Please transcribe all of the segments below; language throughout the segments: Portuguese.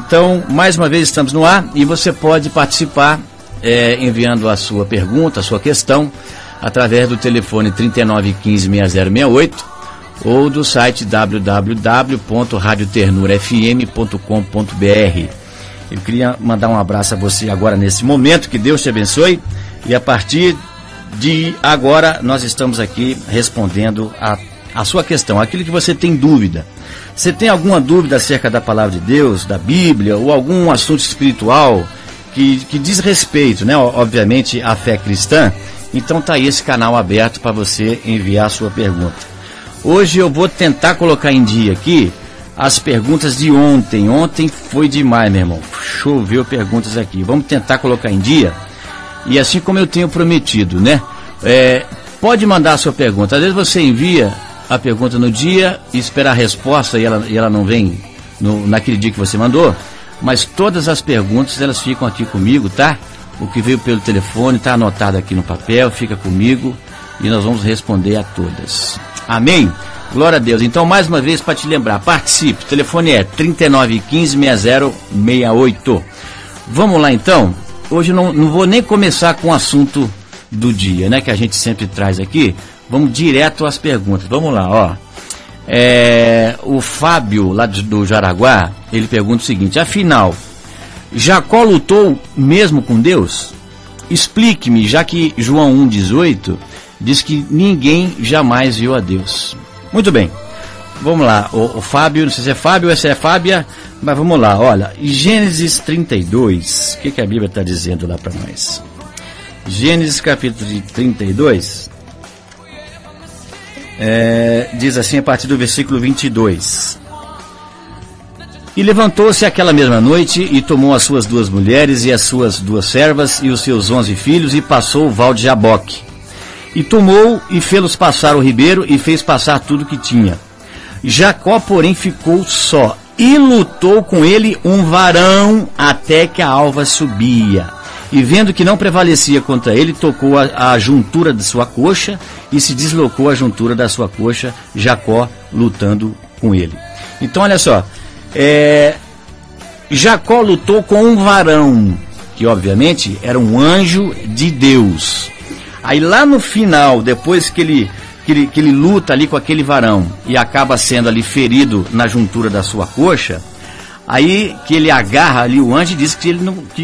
Então, mais uma vez estamos no ar e você pode participar enviando a sua pergunta, a sua questão, através do telefone 3915-6068 ou do site www.radioternurafm.com.br. Eu queria mandar um abraço a você agora nesse momento, que Deus te abençoe, e a partir de agora nós estamos aqui respondendo a sua questão, aquilo que você tem dúvida. Você tem alguma dúvida acerca da palavra de Deus, da Bíblia, ou algum assunto espiritual que diz respeito, né, obviamente, à fé cristã? Então tá aí esse canal aberto para você enviar a sua pergunta. Hoje eu vou tentar colocar em dia aqui as perguntas de ontem. Ontem foi demais, meu irmão. Choveu perguntas aqui. Vamos tentar colocar em dia. E assim como eu tenho prometido, né? Pode mandar a sua pergunta. Às vezes você envia a pergunta no dia e espera a resposta e ela não vem naquele dia que você mandou. Mas todas as perguntas, elas ficam aqui comigo, tá? O que veio pelo telefone está anotado aqui no papel, fica comigo e nós vamos responder a todas. Amém? Glória a Deus. Então, mais uma vez, para te lembrar, participe. O telefone é 3915-6068. Vamos lá, então. Hoje não vou nem começar com o assunto do dia, né? Que a gente sempre traz aqui. Vamos direto às perguntas. Vamos lá, ó. O Fábio, lá do Jaraguá, ele pergunta o seguinte: afinal, Jacó lutou mesmo com Deus? Explique-me, já que João 1,18 diz que ninguém jamais viu a Deus. Muito bem, vamos lá, o Fábio, não sei se é Fábio ou se é Fábia, mas vamos lá, olha, Gênesis 32, o que a Bíblia está dizendo lá para nós? Gênesis capítulo 32, diz assim a partir do versículo 22. E levantou-se aquela mesma noite e tomou as suas 2 mulheres e as suas 2 servas e os seus 11 filhos e passou o val de Jaboque. E tomou e fê-los passar o ribeiro e fez passar tudo que tinha. Jacó, porém, ficou só e lutou com ele um varão até que a alva subia. E vendo que não prevalecia contra ele, tocou a juntura de sua coxa e se deslocou a juntura da sua coxa, Jacó lutando com ele. Então, olha só, Jacó lutou com um varão, que obviamente era um anjo de Deus. Aí lá no final, depois que ele luta ali com aquele varão e acaba sendo ali ferido na juntura da sua coxa, aí que ele agarra ali o anjo e diz que,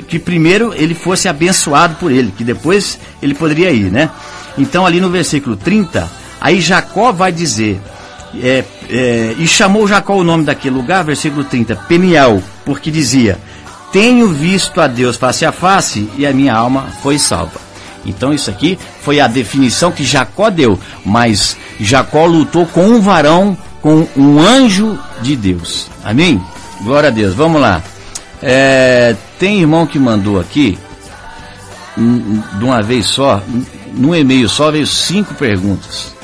que primeiro ele fosse abençoado por ele, que depois ele poderia ir, né? Então ali no versículo 30, aí Jacó vai dizer, e chamou Jacó o nome daquele lugar, versículo 30, Peniel, porque dizia: tenho visto a Deus face a face e a minha alma foi salva. Então isso aqui foi a definição que Jacó deu, mas Jacó lutou com um varão, com um anjo de Deus. Amém? Glória a Deus. Vamos lá. Tem irmão que mandou aqui, de uma vez só, num e-mail só, veio 5 perguntas.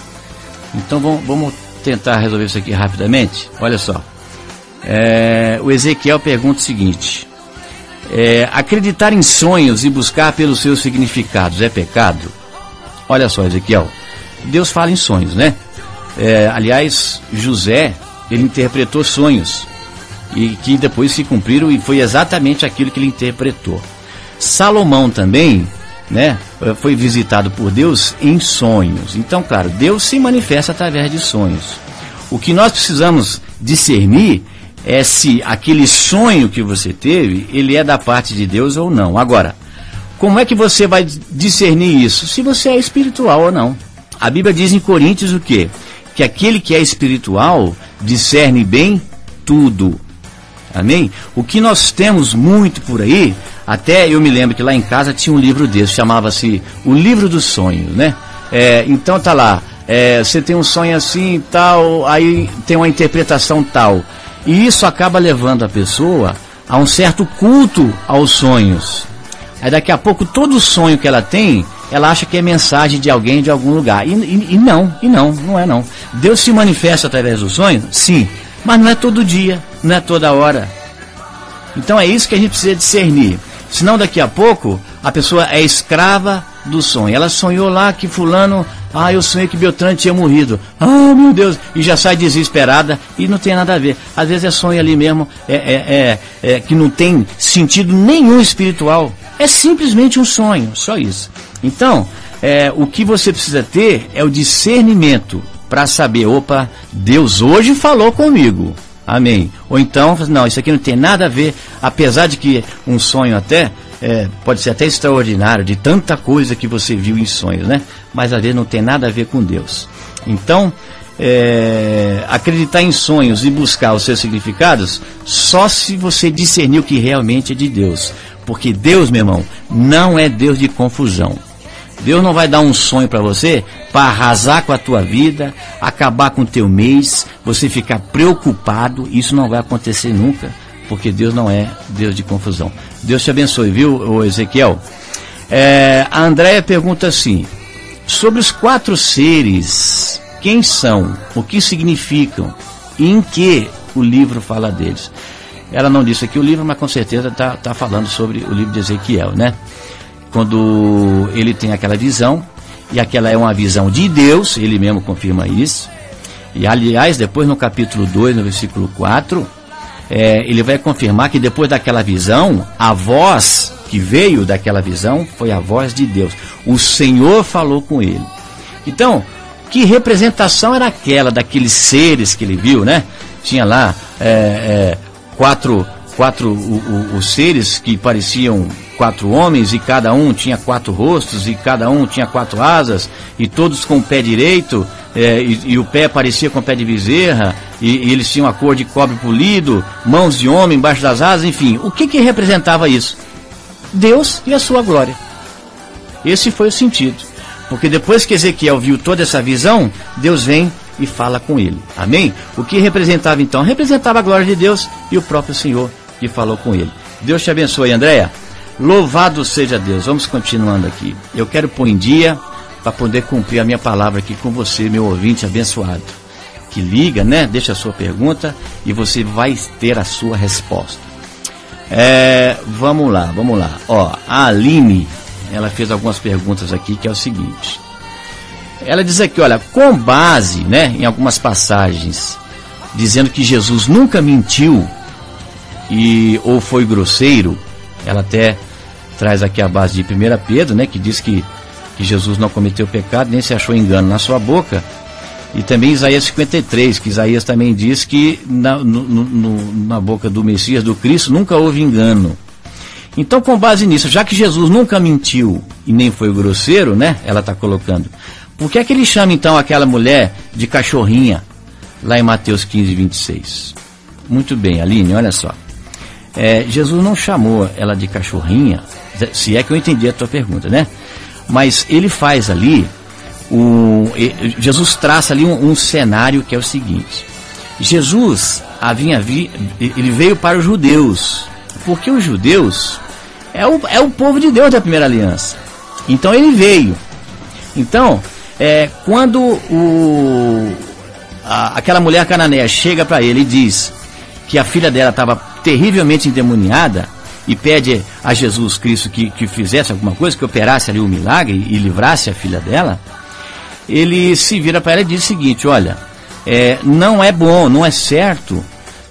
Então vamos tentar resolver isso aqui rapidamente. Olha só. O Ezequiel pergunta o seguinte: acreditar em sonhos e buscar pelos seus significados é pecado? Olha só, Ezequiel, Deus fala em sonhos, né? Aliás, José, ele interpretou sonhos e que depois se cumpriram e foi exatamente aquilo que ele interpretou. Salomão também, né, foi visitado por Deus em sonhos. Então, claro, Deus se manifesta através de sonhos. O que nós precisamos discernir é se aquele sonho que você teve, ele é da parte de Deus ou não. Agora, como é que você vai discernir isso? Se você é espiritual ou não. A Bíblia diz em Coríntios o quê? Que aquele que é espiritual discerne bem tudo. Amém? O que nós temos muito por aí, até eu me lembro que lá em casa tinha um livro desse, chamava-se O Livro dos Sonhos, né? Então tá lá, você tem um sonho assim e tal, aí tem uma interpretação tal. E isso acaba levando a pessoa a um certo culto aos sonhos. Aí daqui a pouco todo sonho que ela tem, ela acha que é mensagem de alguém de algum lugar. E não é não. Deus se manifesta através do sonho? Sim. Mas não é todo dia, não é toda hora. Então é isso que a gente precisa discernir. Senão daqui a pouco a pessoa é escrava do sonho. Ela sonhou lá que fulano, eu sonhei que Beltrano tinha morrido. Meu Deus, e já sai desesperada e não tem nada a ver. Às vezes é sonho ali mesmo, que não tem sentido nenhum espiritual. É simplesmente um sonho, só isso. Então, o que você precisa ter é o discernimento para saber, opa, Deus hoje falou comigo. Amém. Ou então, não, isso aqui não tem nada a ver, apesar de que um sonho até, pode ser até extraordinário, de tanta coisa que você viu em sonhos, né? Mas às vezes não tem nada a ver com Deus. Então, acreditar em sonhos e buscar os seus significados, só se você discernir o que realmente é de Deus. Porque Deus, meu irmão, não é Deus de confusão. Deus não vai dar um sonho para você para arrasar com a tua vida, acabar com o teu mês, você ficar preocupado. Isso não vai acontecer nunca, porque Deus não é Deus de confusão. Deus te abençoe, viu, Ezequiel? A Andréia pergunta assim, sobre os 4 seres, quem são, o que significam e em que o livro fala deles? Ela não disse aqui o livro, mas com certeza está falando sobre o livro de Ezequiel, né? Quando ele tem aquela visão, e aquela é uma visão de Deus, ele mesmo confirma isso. E aliás, depois no capítulo 2, no versículo 4, ele vai confirmar que depois daquela visão, a voz que veio daquela visão foi a voz de Deus. O Senhor falou com ele. Então, que representação era aquela daqueles seres que ele viu, né? Tinha lá quatro os seres que pareciam 4 homens, e cada um tinha 4 rostos, e cada um tinha 4 asas, e todos com o pé direito, e o pé parecia com o pé de bezerra, e eles tinham a cor de cobre polido, mãos de homem embaixo das asas, enfim. O que representava isso? Deus e a sua glória. Esse foi o sentido. Porque depois que Ezequiel viu toda essa visão, Deus vem e fala com ele. Amém? O que representava então? Representava a glória de Deus e o próprio Senhor que falou com ele. Deus te abençoe, Andréia. Louvado seja Deus. Vamos continuando aqui. Eu quero pôr em dia para poder cumprir a minha palavra aqui com você, meu ouvinte abençoado, que liga, né? Deixa a sua pergunta e você vai ter a sua resposta. Vamos lá. A Aline, ela fez algumas perguntas aqui, que é o seguinte. Ela diz aqui, olha, com base, né, em algumas passagens, dizendo que Jesus nunca mentiu ou foi grosseiro. Ela até traz aqui a base de 1 Pedro, né, que diz que Jesus não cometeu pecado, nem se achou engano na sua boca. E também Isaías 53, que Isaías também diz que na boca do Messias, do Cristo, nunca houve engano. Então, com base nisso, já que Jesus nunca mentiu e nem foi grosseiro, né, ela está colocando, por que é que ele chama então aquela mulher de cachorrinha, lá em Mateus 15, 26? Muito bem, Aline, olha só. Jesus não chamou ela de cachorrinha, se é que eu entendi a tua pergunta, né? Mas ele faz ali, Jesus traça ali um cenário que é o seguinte. Jesus ele veio para os judeus, porque os judeus é o povo de Deus da primeira aliança. Então ele veio. Então, quando aquela mulher cananeia chega para ele e diz que a filha dela estava terrivelmente endemoniada e pede a Jesus Cristo que fizesse alguma coisa, que operasse ali um milagre e livrasse a filha dela, ele se vira para ela e diz o seguinte, olha, não é bom, não é certo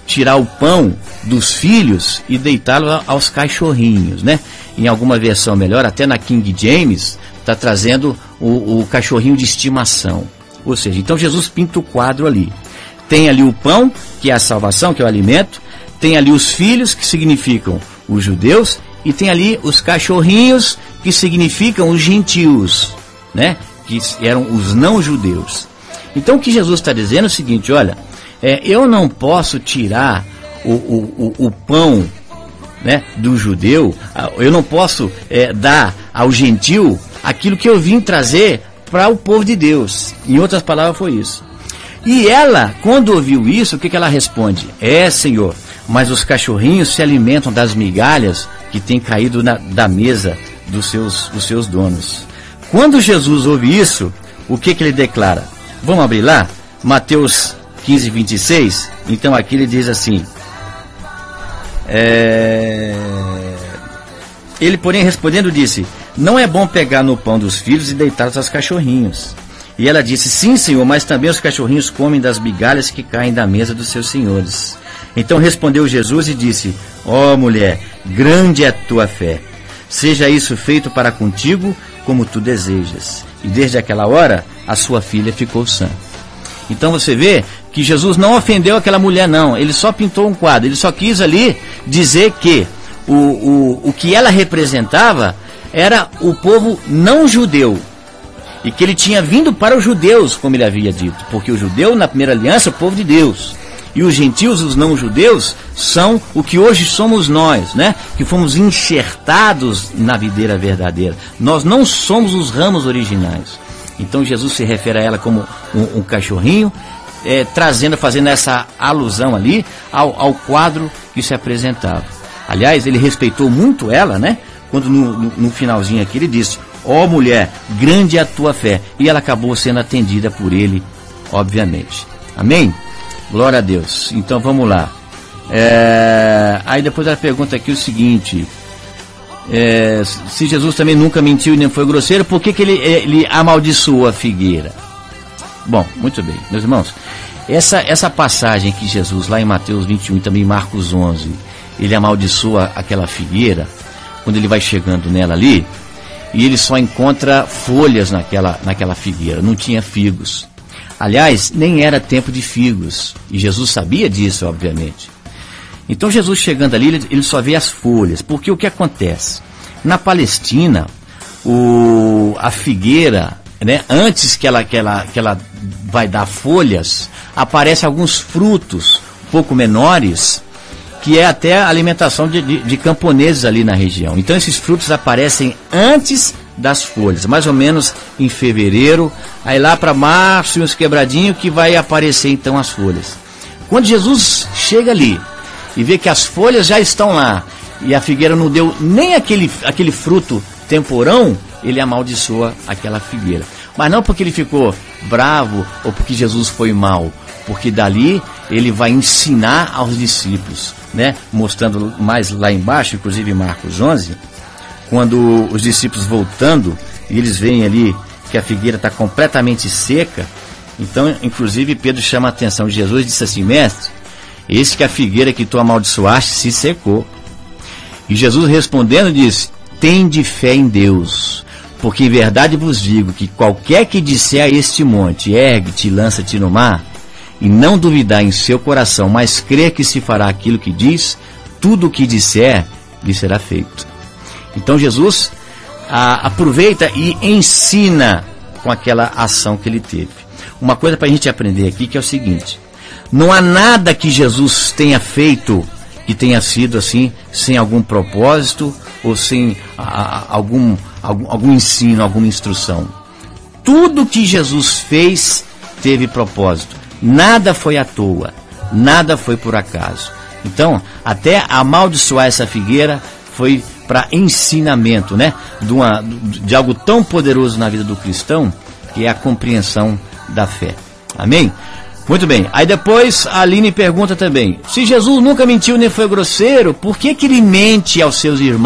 tirar o pão dos filhos e deitá-lo aos cachorrinhos, né? Em alguma versão melhor, até na King James, está trazendo o cachorrinho de estimação. Ou seja, então Jesus pinta o quadro ali. Tem ali o pão, que é a salvação, que é o alimento. Tem ali os filhos, que significam os judeus. E tem ali os cachorrinhos, que significam os gentios, né? Que eram os não-judeus. Então o que Jesus está dizendo é o seguinte, olha, eu não posso tirar o pão, né, do judeu, eu não posso dar ao gentil aquilo que eu vim trazer para o povo de Deus. Em outras palavras, foi isso. E ela, quando ouviu isso, o que ela responde? Senhor, mas os cachorrinhos se alimentam das migalhas que têm caído da mesa dos seus donos. Quando Jesus ouve isso, o que ele declara? Vamos abrir lá? Mateus 15, 26. Então aqui ele diz assim, ele, porém, respondendo, disse, não é bom pegar no pão dos filhos e deitá-los aos cachorrinhos. E ela disse, sim, Senhor, mas também os cachorrinhos comem das migalhas que caem da mesa dos seus senhores. Então respondeu Jesus e disse, ó mulher, grande é a tua fé. Seja isso feito para contigo como tu desejas. E desde aquela hora, a sua filha ficou sã. Então você vê que Jesus não ofendeu aquela mulher, não. Ele só pintou um quadro. Ele só quis ali dizer que o que ela representava era o povo não judeu. E que ele tinha vindo para os judeus, como ele havia dito. Porque o judeu, na primeira aliança, é o povo de Deus. E os gentios, os não judeus, são o que hoje somos nós, né? Que fomos enxertados na videira verdadeira. Nós não somos os ramos originais. Então Jesus se refere a ela como um cachorrinho, fazendo essa alusão ali ao quadro que se apresentava. Aliás, ele respeitou muito ela, né? Quando no finalzinho aqui ele disse, ó mulher, grande é a tua fé. E ela acabou sendo atendida por ele, obviamente. Amém? Glória a Deus. Então vamos lá. Aí depois ela pergunta aqui o seguinte, se Jesus também nunca mentiu e nem foi grosseiro, por que ele amaldiçoou a figueira? Bom, muito bem, meus irmãos, essa passagem que Jesus, lá em Mateus 21 e também em Marcos 11, ele amaldiçoa aquela figueira, quando ele vai chegando nela ali, e ele só encontra folhas naquela figueira, não tinha figos. Aliás, nem era tempo de figos, e Jesus sabia disso, obviamente. Então Jesus chegando ali, ele só vê as folhas, porque o que acontece? Na Palestina, a figueira, né, antes que ela vai dar folhas, aparecem alguns frutos um pouco menores, que é até a alimentação de camponeses ali na região. Então esses frutos aparecem antes das folhas, mais ou menos em fevereiro, aí lá para março, uns quebradinhos, que vai aparecer então as folhas. Quando Jesus chega ali e vê que as folhas já estão lá, e a figueira não deu nem aquele fruto temporão, ele amaldiçoa aquela figueira. Mas não porque ele ficou bravo ou porque Jesus foi mau, porque dali ele vai ensinar aos discípulos, né? Mostrando mais lá embaixo, inclusive em Marcos 11, quando os discípulos voltando, e eles veem ali que a figueira está completamente seca. Então, inclusive, Pedro chama a atenção de Jesus e disse assim, mestre, eis que a figueira que tu amaldiçoaste se secou. E Jesus respondendo disse, tende fé em Deus, porque em verdade vos digo que qualquer que disser a este monte, ergue-te e lança-te no mar, e não duvidar em seu coração, mas crer que se fará aquilo que diz, tudo o que disser lhe será feito. Então Jesus aproveita e ensina com aquela ação que ele teve. Uma coisa para a gente aprender aqui que é o seguinte, não há nada que Jesus tenha feito que tenha sido assim, sem algum propósito ou sem algum ensino, alguma instrução. Tudo que Jesus fez teve propósito. Nada foi à toa, nada foi por acaso. Então, até amaldiçoar essa figueira foi para ensinamento, né? De algo tão poderoso na vida do cristão, que é a compreensão da fé. Amém? Muito bem. Aí depois a Aline pergunta também, se Jesus nunca mentiu nem foi grosseiro, por que ele mente aos seus irmãos?